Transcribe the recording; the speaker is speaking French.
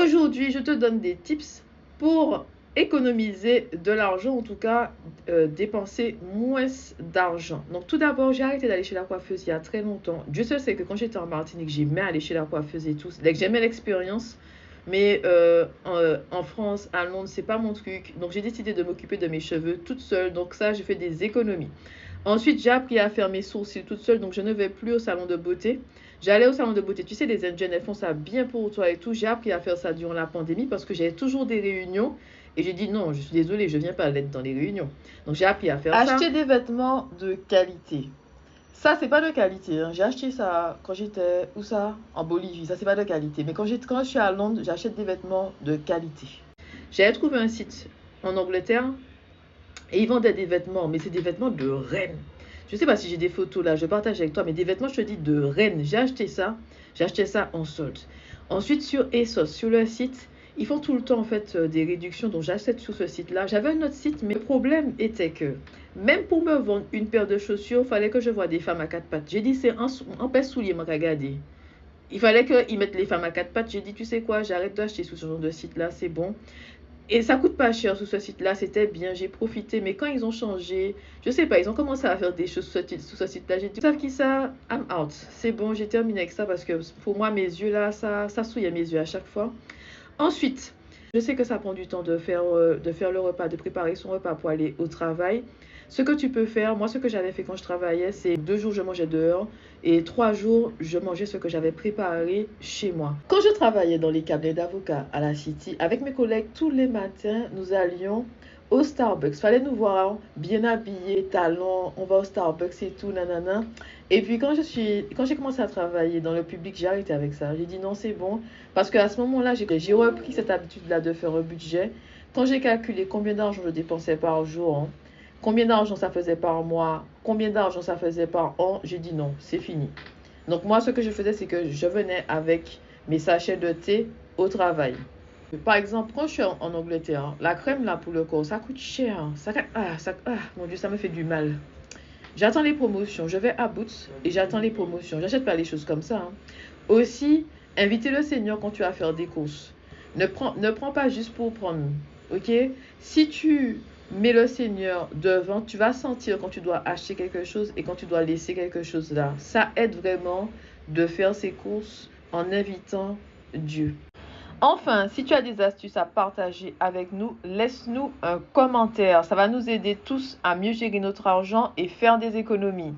Aujourd'hui, je te donne des tips pour économiser de l'argent, en tout cas dépenser moins d'argent. Donc tout d'abord, j'ai arrêté d'aller chez la coiffeuse il y a très longtemps. Dieu seul sait que quand j'étais en Martinique, j'aimais aller chez la coiffeuse et tout. J'aimais l'expérience. Mais en France, à Londres, c'est pas mon truc. Donc j'ai décidé de m'occuper de mes cheveux toute seule. Donc ça, je fais des économies. Ensuite, j'ai appris à faire mes sourcils toute seule. Donc je ne vais plus au salon de beauté. J'allais au salon de beauté. Tu sais, les Indiennes, elles font ça bien pour toi et tout. J'ai appris à faire ça durant la pandémie parce que j'avais toujours des réunions. Et j'ai dit non, je suis désolée, je ne viens pas l'aide dans les réunions. Donc j'ai appris à faire ça. Acheter des vêtements de qualité. Ça, c'est pas de qualité, hein. J'ai acheté ça quand j'étais, où ça? En Bolivie. Ça, c'est pas de qualité. Mais quand je suis à Londres, j'achète des vêtements de qualité. J'avais trouvé un site en Angleterre et ils vendaient des vêtements, mais c'est des vêtements de reine. Je sais pas si j'ai des photos là, je partage avec toi, mais des vêtements, je te dis, de reine. J'ai acheté ça en solde. Ensuite, sur ASOS, sur le site, ils font tout le temps en fait des réductions, donc j'achète sur ce site-là. J'avais un autre site, mais le problème était que même pour me vendre une paire de chaussures, il fallait que je voie des femmes à quatre pattes. J'ai dit, c'est un paire soulier, moi, regarder. Il fallait qu'ils mettent les femmes à quatre pattes. J'ai dit, tu sais quoi, j'arrête d'acheter sur ce genre de site-là, c'est bon. Et ça coûte pas cher sur ce site-là, c'était bien, j'ai profité. Mais quand ils ont changé, je sais pas, ils ont commencé à faire des choses sur ce site-là. J'ai dit, savent qui ça? I'm out. C'est bon, j'ai terminé avec ça parce que pour moi, mes yeux là, ça souille à mes yeux à chaque fois. Ensuite, je sais que ça prend du temps de faire le repas, de préparer son repas pour aller au travail. Ce que tu peux faire, moi ce que j'avais fait quand je travaillais, c'est 2 jours je mangeais dehors et 3 jours je mangeais ce que j'avais préparé chez moi. Quand je travaillais dans les cabinets d'avocats à la City, avec mes collègues, tous les matins, nous allions au Starbucks. Fallait nous voir bien habillés, talons, on va au Starbucks et tout, nanana. Et puis quand j'ai commencé à travailler dans le public, j'ai arrêté avec ça. J'ai dit non, c'est bon. Parce qu'à ce moment-là, j'ai repris cette habitude-là de faire un budget. Quand j'ai calculé combien d'argent je dépensais par jour, hein, combien d'argent ça faisait par mois, combien d'argent ça faisait par an, j'ai dit non, c'est fini. Donc moi, ce que je faisais, c'est que je venais avec mes sachets de thé au travail. Par exemple, quand je suis en Angleterre, la crème là pour le corps, ça coûte cher. Mon Dieu, ça me fait du mal. J'attends les promotions. Je vais à Boots et j'attends les promotions. J'achète pas les choses comme ça, hein. Aussi, inviter le Seigneur quand tu vas faire des courses. Ne prends pas juste pour prendre. Ok? Si tu mets le Seigneur devant, tu vas sentir quand tu dois acheter quelque chose et quand tu dois laisser quelque chose là. Ça aide vraiment de faire ces courses en invitant Dieu. Enfin, si tu as des astuces à partager avec nous, laisse-nous un commentaire. Ça va nous aider tous à mieux gérer notre argent et faire des économies.